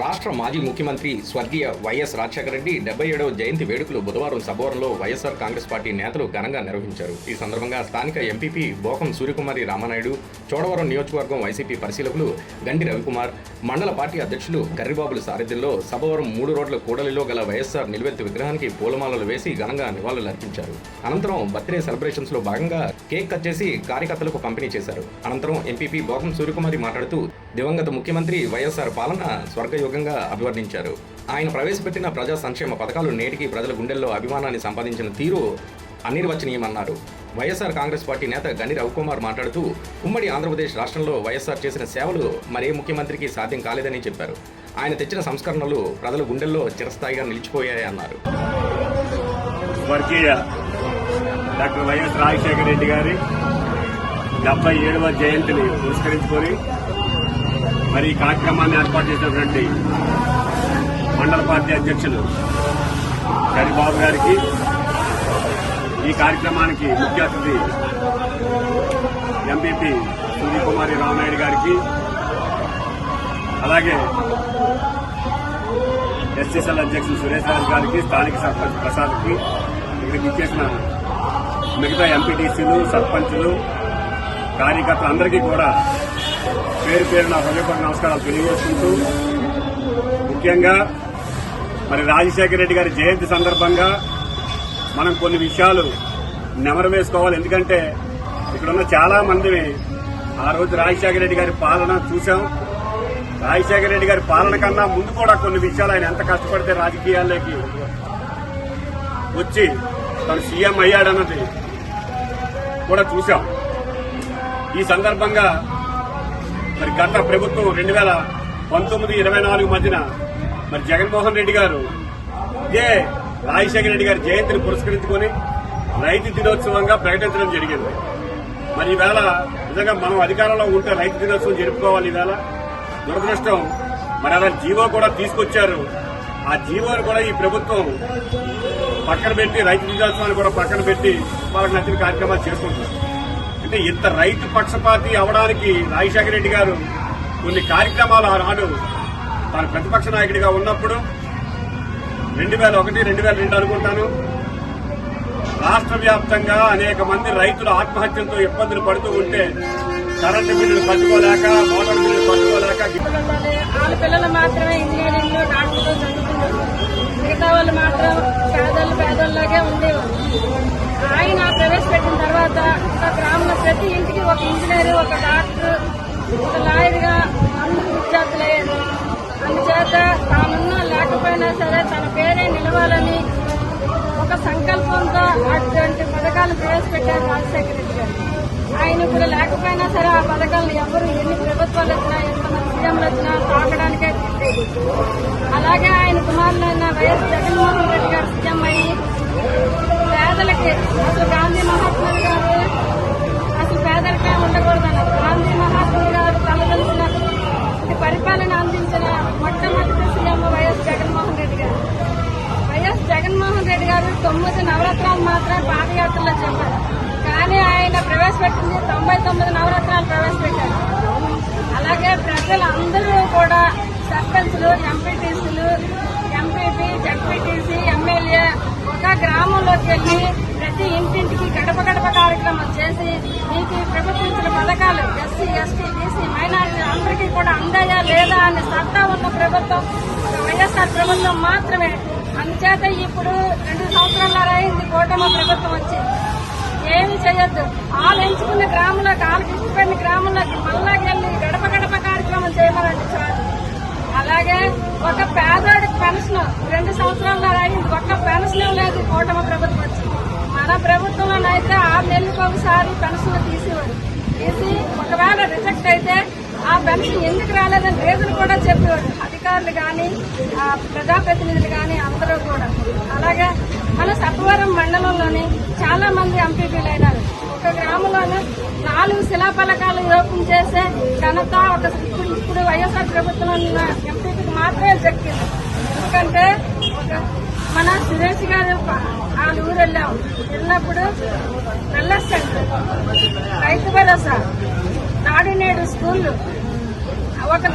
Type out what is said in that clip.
రాష్ట్ర మాజీ ముఖ్యమంత్రి స్వర్గీయ వైఎస్ రాజశేఖర రెడ్డి 77వ జయంతి వేడుకలు బుధవారం సభవరంలో వైఎస్ఆర్ కాంగ్రెస్ పార్టీ నేతలు ఘనంగా నిర్వహించారు. ఈ సందర్భంగా స్థానిక ఎంపీపీ బోకం సూర్యకుమారి రామనాయుడు, చోడవరం నియోజకవర్గం వైసీపీ పరిశీలకులు గండి రవికుమార్, మండల పార్టీ అధ్యక్షులు గర్రిబాబుల సారథ్యంలో సభవరం 3 రోడ్ల కూడలిలో గల వైఎస్ఆర్ నిలువెత్తు విగ్రహానికి పూలమాలలు వేసి ఘనంగా నివాళులర్పించారు. అనంతరం బర్త్డే సెలబ్రేషన్స్ లో భాగంగా కేక్ కట్ చేసి కార్యకర్తలకు పంపిణీ చేశారు. అనంతరం ఎంపీపీ బోకం సూర్యకుమారి మాట్లాడుతూ దివంగత ముఖ్యమంత్రి వైఎస్ఆర్ పాలన స్వర్గయుగంగా అభివర్ణించారు. ఆయన ప్రవేశపెట్టిన ప్రజా సంక్షేమ పథకాలు నేటికి ప్రజల గుండెల్లో అభిమానాన్ని సంపాదించిన తీరు అనిర్వచనీయమన్నారు. వైఎస్ఆర్ కాంగ్రెస్ పార్టీ నేత గండి రవికుమార్ మాట్లాడుతూ ఉమ్మడి ఆంధ్రప్రదేశ్ రాష్ట్రంలో వైఎస్ఆర్ చేసిన సేవలు మరే ముఖ్యమంత్రికి సాధ్యం కాలేదని చెప్పారు. ఆయన తెచ్చిన సంస్కరణలు ప్రజల గుండెల్లో చిరస్థాయిగా నిలిచిపోయాయన్నారు. స్వర్గీయ డాక్టర్ వైఎస్ రాజశేఖర రెడ్డి గారి 77వ జయంతిని పురస్కరించుకొని మరి ఈ కార్యక్రమాన్ని ఏర్పాటు చేసినటువంటి మండల పార్టీ అధ్యక్షులు గరిబాబు గారికి, ఈ కార్యక్రమానికి ముఖ్య అతిథి ఎంపీపీ సూర్యకుమారి రామనాయుడు గారికి, అలాగే ఎస్సీసీఎల్ అధ్యక్షులు సురేష్ రాజు గారికి, స్థానిక సర్పంచ్ ప్రసాద్కి, ఇక్కడికి ఇచ్చేసిన మిగతా ఎంపీటీసీలు, సర్పంచులు, కార్యకర్తలు అందరికీ కూడా పేరు పేరున హృదయపూర్వక నమస్కారాలు తెలియజేసుకుంటూ, ముఖ్యంగా మరి రాజశేఖర రెడ్డి గారి జయంతి సందర్భంగా మనం కొన్ని విషయాలు నెమరు వేసుకోవాలి. ఎందుకంటే ఇక్కడున్న చాలా మందిని ఆ రోజు రాజశేఖర రెడ్డి గారి పాలన చూశాం. రాజశేఖర రెడ్డి గారి పాలన కన్నా ముందు కూడా కొన్ని విషయాలు ఆయన ఎంత కష్టపడితే రాజకీయాల్లోకి వచ్చి తను సీఎం అయ్యాడన్నది కూడా చూశాం. ఈ సందర్భంగా మరి గత ప్రభుత్వం 2019-24 మధ్యన మరి జగన్మోహన్ రెడ్డి గారు ఇదే రాజశేఖర రెడ్డి గారి జయంతిని పురస్కరించుకొని రైతు దినోత్సవంగా ప్రకటించడం జరిగింది. మరి ఈవేళ నిజంగా మనం అధికారంలో ఉంటే రైతు దినోత్సవం జరుపుకోవాలి. ఈవేళ దురదృష్టం మరి అలా జీవో కూడా తీసుకొచ్చారు. ఆ జీవోను కూడా ఈ ప్రభుత్వం పక్కన పెట్టి, రైతు దినోత్సవాన్ని కూడా పక్కన పెట్టి వాళ్ళకి నచ్చిన కార్యక్రమాలు చేసుకుంటున్నారు. అంటే ఇంత రైతు పక్షపాతి అవడానికి రాజశేఖర రెడ్డి గారు కొన్ని కార్యక్రమాలు ఆనాడు తాను ప్రతిపక్ష నాయకుడిగా ఉన్నప్పుడు 2001-2002 అనుకుంటాను, రాష్ట్ర వ్యాప్తంగా అనేక మంది రైతులు ఆత్మహత్యలతో ఇబ్బందులు పడుతూ ఉంటే కరెంటు బిల్లులు కట్టుకోలేక, మోటార్ బిల్లులు కట్టుకోలేక పిల్లలు మాత్రమే ఇంజనీరింగ్, డాక్టర్లు చదువుతున్నారు. మిగతా వాళ్ళు మాత్రం పేదోళ్ళలాగే ఉండేవారు. ఆయన ప్రవేశపెట్టిన తర్వాత ఒక గ్రామంలో ప్రతి ఇంటికి ఒక ఇంజనీర్, ఒక డాక్టర్, ఒక లాయర్గా అందరూ విద్యార్థులయ్యారు. అందుచేత తానున్నా లేకపోయినా సరే తన పేరే నిలవాలని ఒక సంకల్పంతో అటువంటి పథకాలు ప్రవేశపెట్టారు రాజశేఖర రెడ్డి గారు. ఆయన ఇప్పుడు లేకపోయినా సరే ఆ పథకాలను ఎవరు ఎన్ని ప్రభుత్వాలు వచ్చినా, ఎంతమంది సీఎంలు వచ్చినా తాకడానికే తిట్టేది. అలాగే ఆయన కుమారులైన వైఎస్ జగన్మోహన్ రెడ్డి గారు సీఎం అయ్యి పేదలకి అసలు గాంధీ మహాత్ములు గారు అసలు పేదరికే ఉండకూడదన్నారు. గాంధీ మహాత్ములు గారు తలదలిసిన పరిపాలన అందించిన మొట్టమొదటి సీఎం వైఎస్ జగన్మోహన్ రెడ్డి గారు. వైఎస్ జగన్మోహన్ రెడ్డి గారు 9 నవరత్నాలు మాత్రమే పాదయాత్రలో చెప్పారు. కానీ ఆయన ప్రవేశపెట్టింది 99 నవరత్నాలు ప్రవేశపెట్టారు. అలాగే ప్రజలందరూ కూడా సర్పంచ్లు, ఎంపీటీసీలు, ఎంపీపీ, జడ్పీటీసీ, ఎమ్మెల్యే ఒక గ్రామంలోకి వెళ్లి ప్రతి ఇంటింటికి గడప గడప కార్యక్రమం చేసి మీకు ప్రభుత్వం ఇచ్చిన పథకాలు ఎస్సీ, ఎస్టీ, బీసీ, మైనారిటీ అందరికీ కూడా అందాయా లేదా అని సత్తా ఉన్న ప్రభుత్వం వైఎస్ఆర్ ప్రభుత్వం మాత్రమే. అందుచేత ఇప్పుడు 2 సంవత్సరాల అయింది కూటమి ప్రభుత్వం వచ్చి. ఏమి చేయొద్దు, వాళ్ళు ఎంచుకున్న గ్రామంలోకి, వాళ్ళకి ఇష్టపడిన గ్రామంలోకి మళ్ళాకి వెళ్ళి గడప గడప కార్యక్రమం చేయమనండి చాలు. అలాగే ఒక పేదోడికి పెన్షన్ 2 సంవత్సరాల అయింది, ఒక్క పెన్షన్ లేదు కూటమి ప్రభుత్వం వచ్చి. మన ప్రభుత్వంలోనైతే 6 నెలలకు ఒకసారి పెన్షన్లు తీసేవారు. తీసి ఒకవేళ రిజెక్ట్ అయితే ఆ పెన్షన్ ఎందుకు రాలేదని రీజన్ కూడా చెప్పేవాడు అధికారులు కానీ, ప్రజాప్రతినిధులు కానీ అందరూ కూడా. అలాగే మన సత్వరం మండలంలోని చాలా మంది ఎంపీపీలు అయినారు. ఒక గ్రామంలోనే 4 శిలాఫలకాలు ఓపెన్ చేసే ఘనత ఇప్పుడు వైఎస్ఆర్ ప్రభుత్వంలో ఉన్న ఎంపీపీకి మాత్రమే దక్కింది. ఎందుకంటే మన సురేష్ గారు వాళ్ళ ఊరు వెళ్ళినప్పుడు వెల్నెస్ సెంటర్, రైతు భరోసా, నాడు నేడు స్కూళ్లు, ఒక